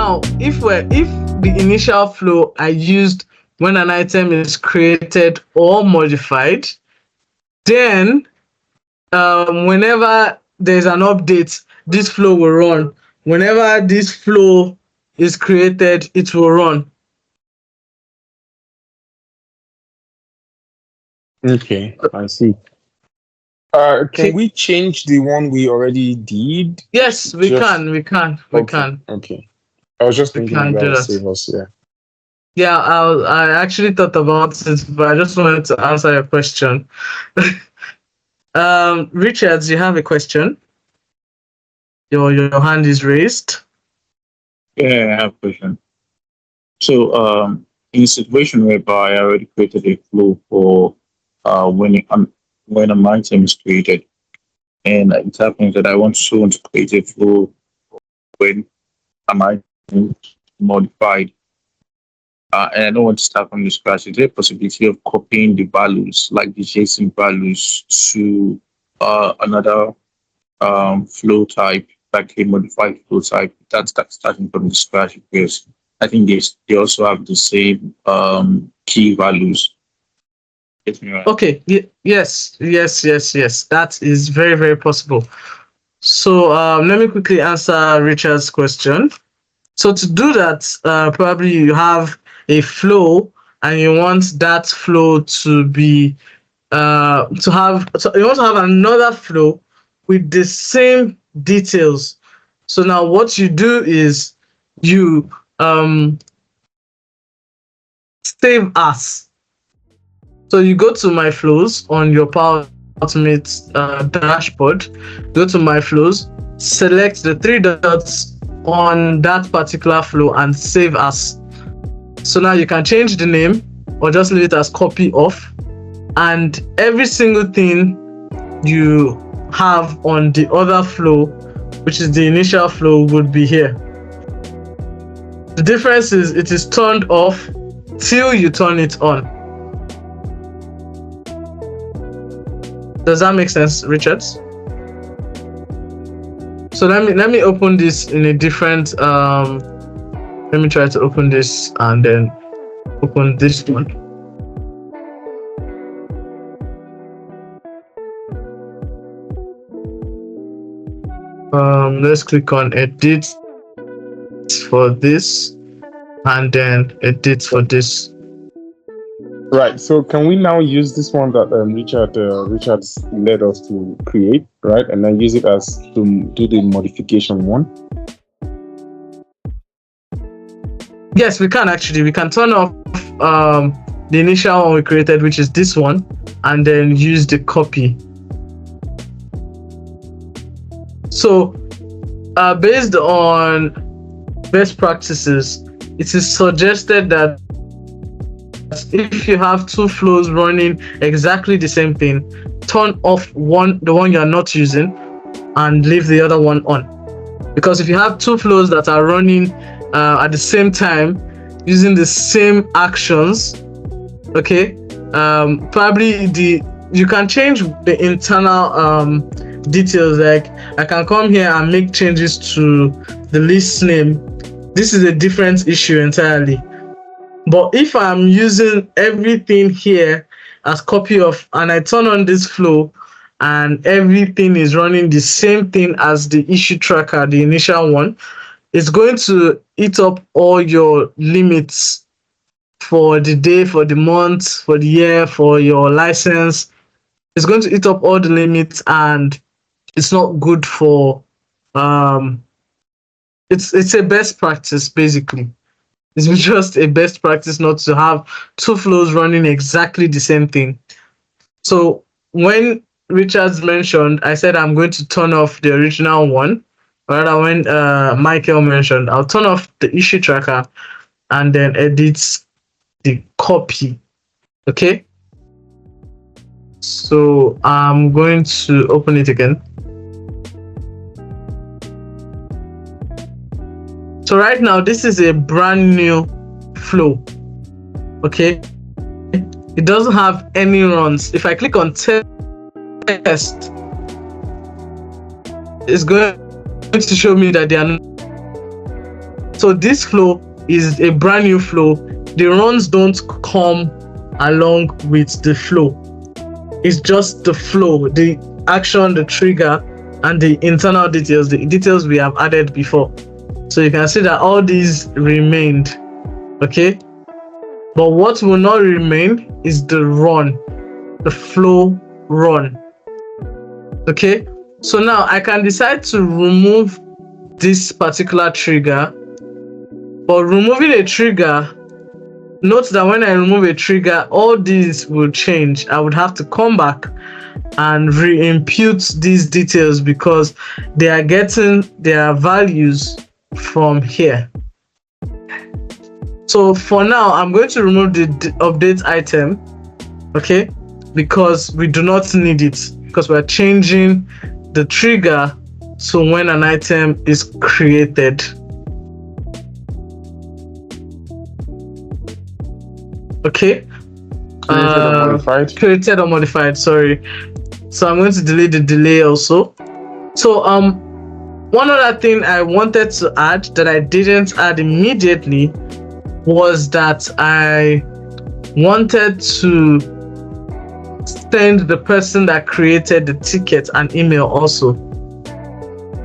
now, if the initial flow I used when an item is created or modified, then whenever there's an update, this flow will run. Whenever this flow is created, it will run. Okay, I see. Okay. Can we change the one we already did? Yes, we Just can. We can. We can. okay. I was just We thinking can that do would that. save us. Yeah. Yeah, I actually thought about it, but I just wanted to answer your question. Richards, you have a question? Your hand is raised. Yeah, I have a question. So, in a situation whereby I already created a flow for when an item is created, and it happens that I want someone to create a flow when an item is modified, and I don't want to start from the scratch. Is there a possibility of copying the values, like the JSON values, to another flow type, like a modified flow type? That's starting from the scratch because I think they also have the same key values. Get me right? Okay. Yes. That is very, very possible. So let me quickly answer Richard's question. So to do that, probably you have a flow and you want that flow to be you want to have another flow with the same details. So now what you do is you save as. So you go to my flows on your Power Automate dashboard, go to my flows, select the three dots on that particular flow and save as. So now you can change the name or just leave it as copy off, and every single thing you have on the other flow, which is the initial flow, would be here. The difference is it is turned off till you turn it on. Does that make sense, Richards? So let me open this in a different let me try to open this and then open this one. Let's click on edit for this and then edit for this. Right. So can we now use this one that Richard's led us to create, right, and then use it as to do the modification one? Yes, we can actually. We can turn off the initial one we created, which is this one, and then use the copy. So, based on best practices, it is suggested that if you have two flows running exactly the same thing, turn off the one you are not using, and leave the other one on. Because if you have two flows that are running at the same time using the same actions, okay, probably you can change the internal details. Like I can come here and make changes to the list name. This is a different issue entirely. But if I'm using everything here as copy of, and I turn on this flow and everything is running the same thing as the issue tracker, the initial one, it's going to eat up all your limits for the day, for the month, for the year, for your license. It's going to eat up all the limits, and it's not good for it's a best practice basically. It's just a best practice not to have two flows running exactly the same thing. So when Richards mentioned, I said I'm going to turn off the original one. Rather, when Michael mentioned, I'll turn off the issue tracker and then edit the copy. Okay. So I'm going to open it again. So right now, this is a brand new flow. Okay. It doesn't have any runs. If I click on test, it's going to show me that they are not. So this flow is a brand new flow. The runs don't come along with the flow. It's just the flow, the action, the trigger, and the internal details, the details we have added before. So you can see that all these remained, okay? But what will not remain is the run, the flow run, okay? So now I can decide to remove this particular trigger, but removing a trigger, note that when I remove a trigger, all these will change. I would have to come back and re-impute these details because they are getting their values from here. So for now, I'm going to remove the update item, okay, because we do not need it, because we're changing the trigger to when an item is created. Okay. Created or modified. Created or modified, sorry. So I'm going to delete the delay also. So one other thing I wanted to add that I didn't add immediately was that I wanted to send the person that created the ticket an email also.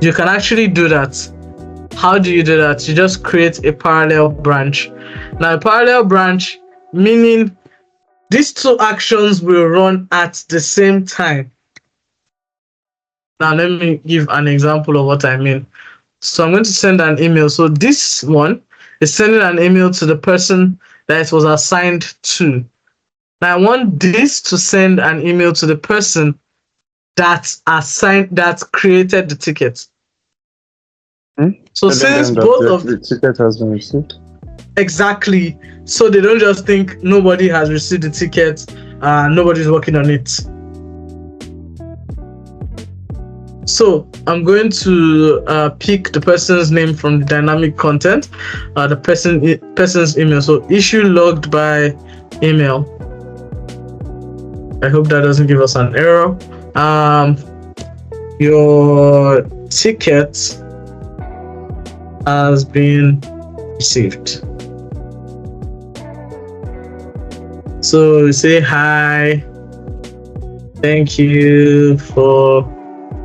You can actually do that. How do you do that? You just create a parallel branch. Now, a parallel branch meaning these two actions will run at the same time. Now, let me give an example of what I mean. So I'm going to send an email. So this one is sending an email to the person that it was assigned to. Now I want this to send an email to the person that created the ticket. So since both of the ticket has been received. Exactly. So they don't just think nobody has received the ticket, nobody's working on it. So I'm going to pick the person's name from the dynamic content, the person's email. So issue logged by email. I hope that doesn't give us an error. Your ticket has been received. So we say hi. Thank you for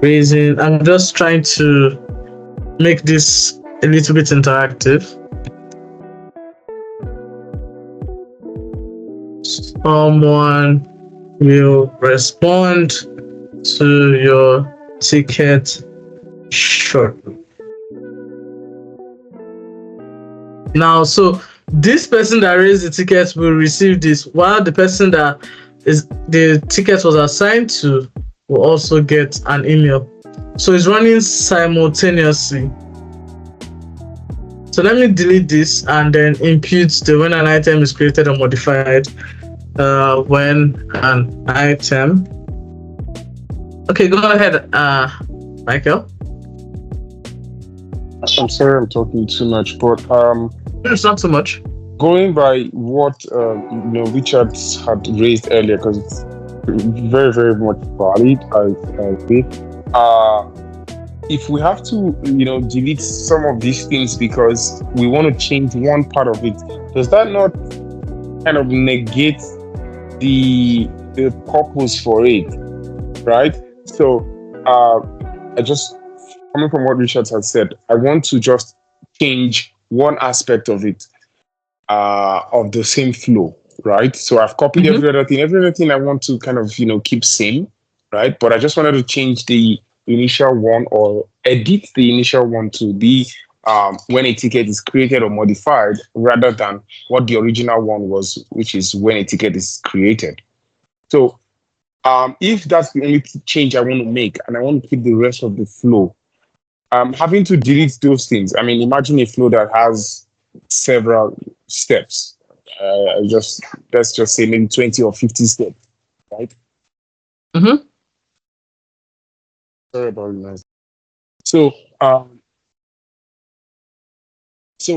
raising. I'm just trying to make this a little bit interactive. Someone will respond to your ticket shortly. Now, so this person that raised the ticket will receive this, while the person that is the ticket was assigned to will also get an email. So it's running simultaneously. So let me delete this and then impute the when an item is created or modified. When an item. Okay, go ahead, Michael. I'm sorry, I'm talking too much, but it's not so much. Going by what Richard had raised earlier, because it's very, very much valid. I think. If we have to, delete some of these things because we want to change one part of it, does that not kind of negate the purpose for it, right? So, I just coming from what Richard had said, I want to just change one aspect of it, of the same flow, right? So I've copied every other thing I want to kind of, keep same, right? But I just wanted to change the initial one or edit the initial one to be when a ticket is created or modified rather than what the original one was, which is when a ticket is created. So if that's the only change I want to make and I want to keep the rest of the flow, having to delete those things. I mean, imagine a flow that has several steps. Let's just say maybe 20 or 50 steps, right? Sorry about that. So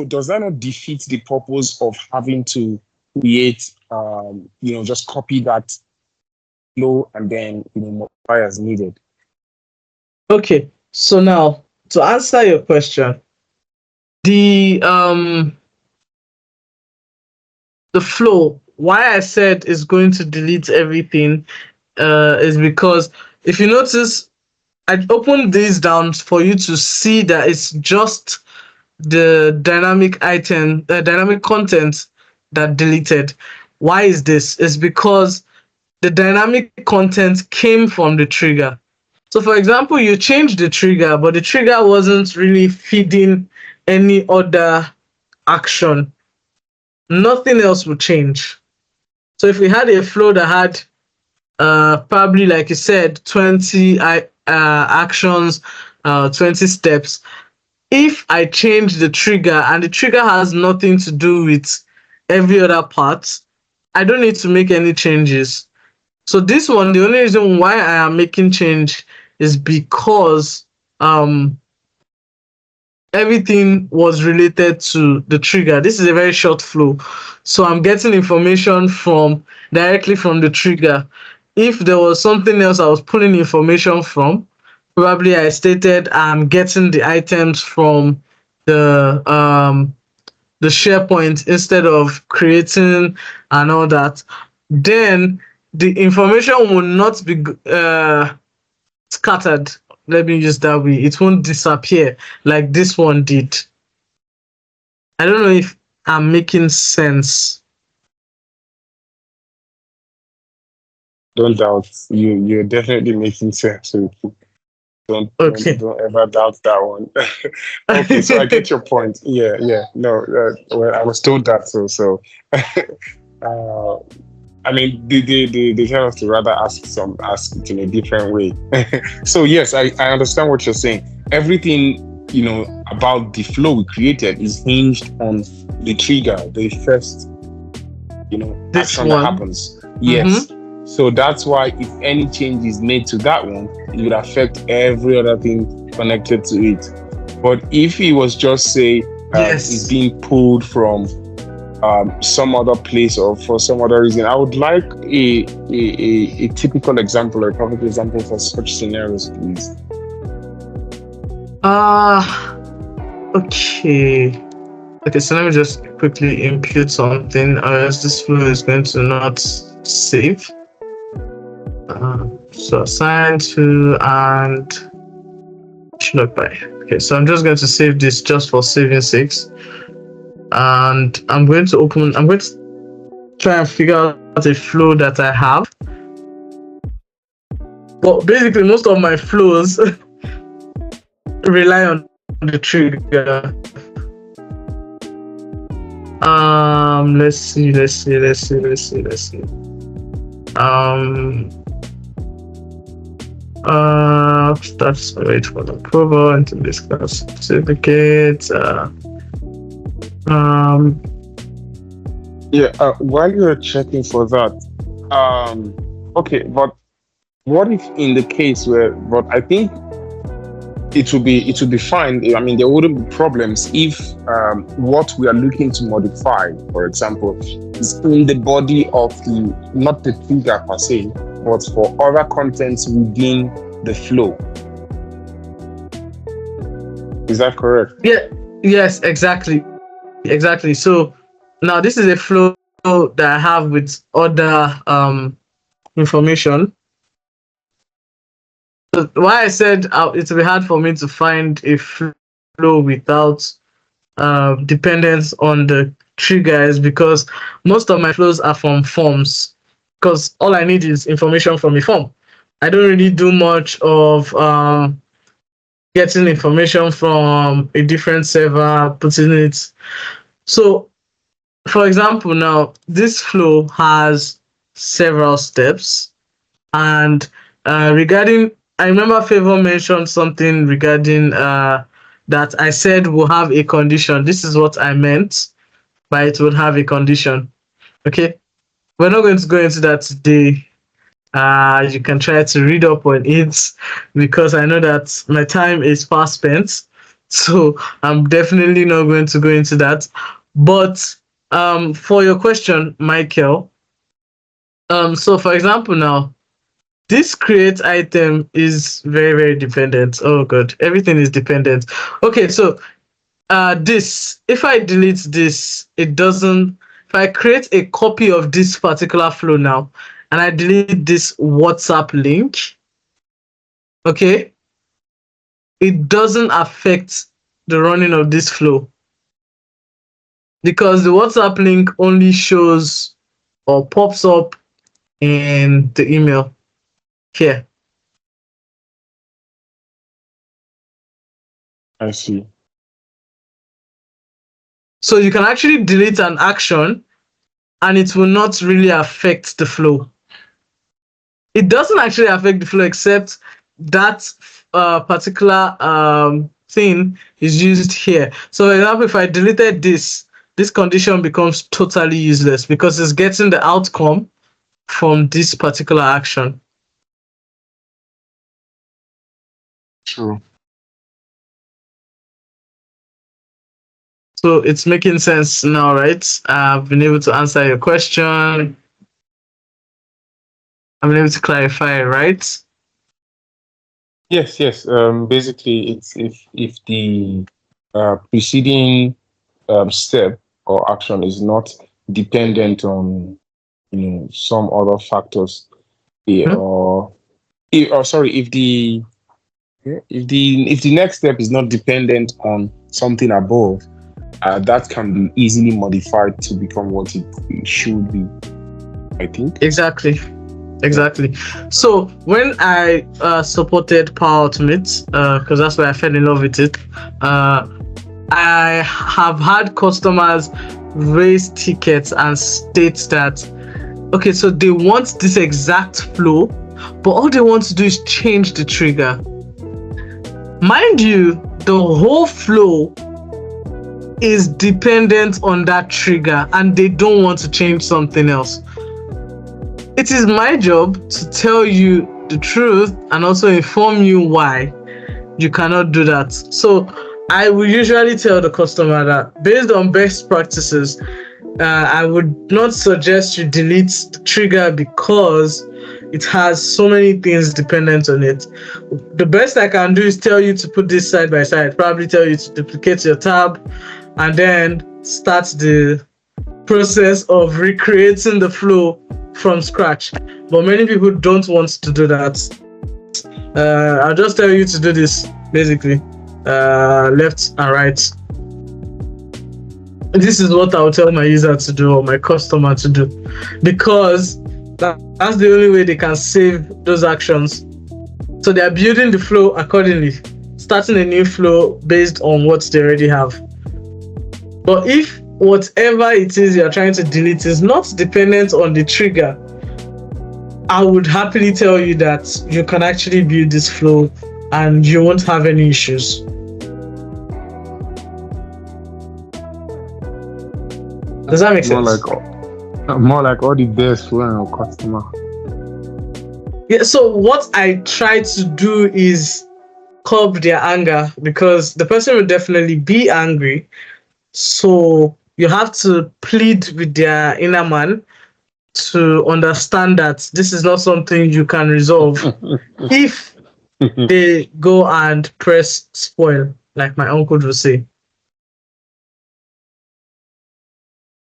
does that not defeat the purpose of having to create, just copy that flow and then modify as needed? Okay, so now to answer your question, the um the flow, why I said is going to delete everything is because if you notice, I opened this down for you to see that it's just the dynamic content that deleted. Why is this? It's because the dynamic content came from the trigger. So, for example, you changed the trigger, but the trigger wasn't really feeding any other action. Nothing else would change. So, if we had a flow that had probably, like you said, 20 actions, 20 steps, if I change the trigger and the trigger has nothing to do with every other part, I don't need to make any changes. So this one, the only reason why I am making change is because um everything was related to the trigger. This is a very short flow. So I'm getting information from directly from the trigger. If there was something else I was pulling information from, probably I stated I'm getting the items from the SharePoint instead of creating and all that, then the information will not be scattered. Let me use that way. It won't disappear like this one did. I don't know if I'm making sense. Don't doubt you. You're definitely making sense. So don't don't Okay. don't ever doubt that one. Okay, so I get your point. Yeah, yeah. No, well, I was told that. So uh, I mean, they tell us to rather ask it in a different way. So yes, I understand what you're saying. Everything about the flow we created is hinged on the trigger, the first This action that one. happens. Mm-hmm. Yes. So that's why if any change is made to that one, it would affect every other thing connected to it. But if it was just say it's Yes. being pulled from some other place or for some other reason, I would like a typical example or a perfect example for such scenarios, please. Okay. Okay, so let me just quickly impute something, or else this flow is going to not save. So assign to and should by. Okay, so I'm just going to save this just for saving sakes. And I'm going to try and figure out a flow that I have. But basically, most of my flows rely on the trigger. Let's see. That's wait for the approval and to discuss certificates. Yeah, while you're checking for that, okay, but what if in the case where, but I think it will be fine. I mean, there wouldn't be problems if what we are looking to modify, for example, is in the body of not the trigger per se, but for other contents within the flow. Is that correct? Yeah. Yes. Exactly. So now this is a flow that I have with other information. So why I said it will be hard for me to find a flow without dependence on the trigger is because most of my flows are from forms. Because all I need is information from a form. I don't really do much of getting information from a different server, putting it. So, for example, now this flow has several steps, and regarding, I remember Favor mentioned something regarding that I said will have a condition. This is what I meant by it would have a condition. Okay, we're not going to go into that today. You can try to read up on it because I know that my time is fast spent. So I'm definitely not going to go into that. But for your question, Michael, so for example now, this create item is very, very dependent. Oh god, everything is dependent. Okay, so This, if I delete this, it doesn't. If I create a copy of this particular flow now, and I delete this WhatsApp link, okay, it doesn't affect the running of this flow because the WhatsApp link only shows or pops up in the email here. I see. So you can actually delete an action and it will not really affect the flow. It doesn't actually affect the flow except that particular thing is used here. So, for example, if I deleted this condition becomes totally useless because it's getting the outcome from this particular action. True. So it's making sense now, right? I've been able to answer your question. I've been able to clarify, right? Yes, yes. Basically, it's if the preceding step or action is not dependent on some other factors, Hmm? or sorry, if the next step is not dependent on something above, that can be easily modified to become what it should be, I think. Exactly. So when I supported Power Automate, because that's why I fell in love with it, I have had customers raise tickets and state that, okay, so they want this exact flow, but all they want to do is change the trigger. Mind you, the whole flow is dependent on that trigger and they don't want to change something else. It is my job to tell you the truth and also inform you why you cannot do that. So I will usually tell the customer that based on best practices, I would not suggest you delete the trigger because it has so many things dependent on it. The best I can do is tell you to put this side by side, probably tell you to duplicate your tab and then start the process of recreating the flow from scratch. But many people don't want to do that. I'll just tell you to do this basically, left and right. This is what I'll tell my user to do or my customer to do because that's the only way they can save those actions. So they are building the flow accordingly, starting a new flow based on what they already have. But if whatever it is you're trying to delete is not dependent on the trigger, I would happily tell you that you can actually build this flow and you won't have any issues. Does that make sense? More like all the best for our customer. Yeah, so what I try to do is curb their anger because the person will definitely be angry. So you have to plead with their inner man to understand that this is not something you can resolve if they go and press spoil, like my uncle would say.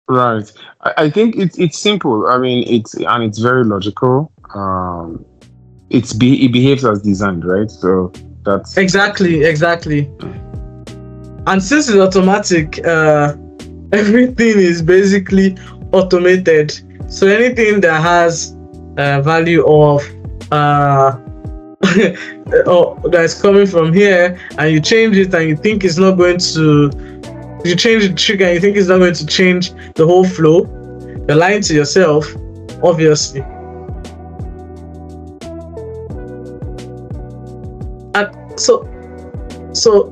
Right. I think it's simple. I mean, it's very logical. It behaves as designed, right? So that's Exactly. And since it's automatic, everything is basically automated. So anything that has value of that's coming from here, and you change it, and you think it's not going to, you change the trigger, and you think it's not going to change the whole flow, you're lying to yourself, obviously. And so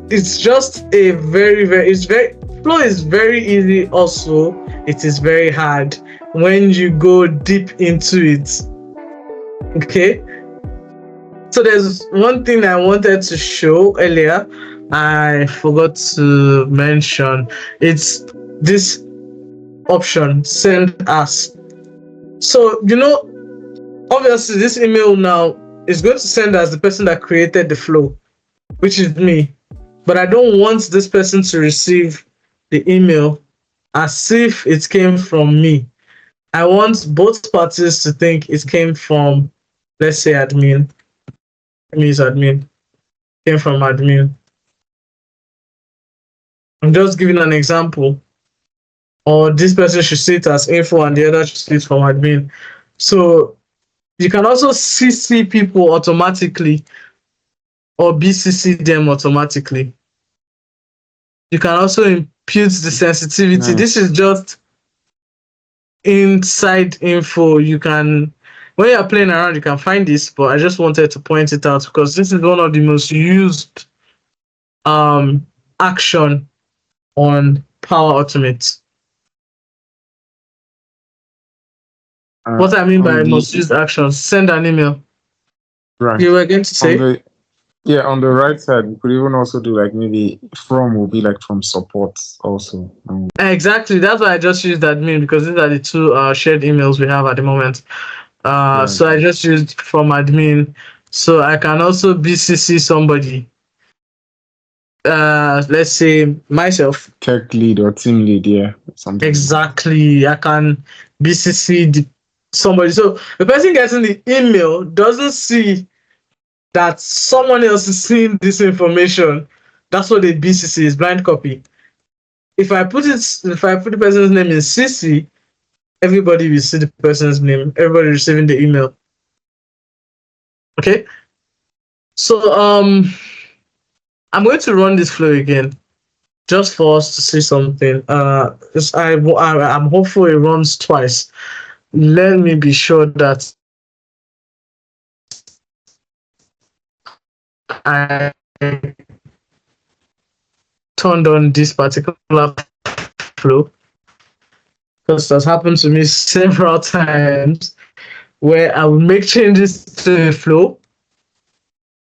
it's just a flow is very easy. Also, it is very hard when you go deep into it. Okay, so there's one thing I wanted to show earlier I forgot to mention. It's this option, send as. So obviously this email now is going to send as the person that created the flow, which is me. but I don't want this person to receive the email as if it came from me. I want both parties to think it came from, let's say, admin. Let me use admin. Came from admin. I'm just giving an example. Or this person should see it as info and the other should see it from admin. So you can also CC people automatically or BCC them automatically. You can also impute the sensitivity. Nice. This is just inside info. You can, when you're playing around, you can find this, but I just wanted to point it out because this is one of the most used action on Power Automate. What I mean by most used actions, send an email. Right. You were going to say? On the right side, we could even also do like maybe from will be like from support also. Exactly. That's why I just used admin because these are the two shared emails we have at the moment. So I just used from admin. So I can also BCC somebody. Let's say myself. Tech lead or team lead, yeah. Something. Exactly. I can BCC somebody. So the person getting the email doesn't see that someone else is seeing this information. That's what the BCC is, blind copy. If I put the person's name in CC, everybody will see the person's name. Everybody receiving the email. Okay. So I'm going to run this flow again, just for us to see something. I'm hopeful it runs twice. Let me be sure that I turned on this particular flow, because that's happened to me several times where I will make changes to the flow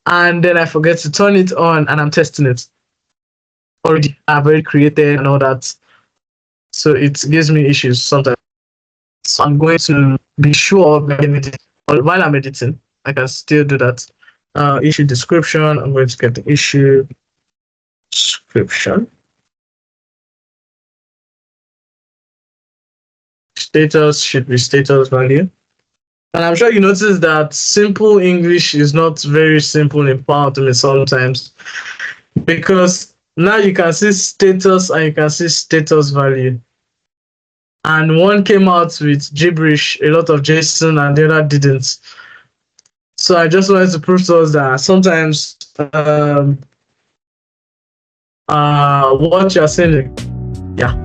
and then I forget to turn it on and I'm testing it. I've already created and all that. So it gives me issues sometimes. So I'm going to be sure of editing. While I'm editing, I can still do that. Issue description. I'm going to get the issue description. Status should be status value. And I'm sure you notice that simple English is not very simple in Power Automate sometimes, because now you can see status and you can see status value. And one came out with gibberish, a lot of JSON, and the other didn't. So I just wanted to prove to us that sometimes what you're saying, yeah.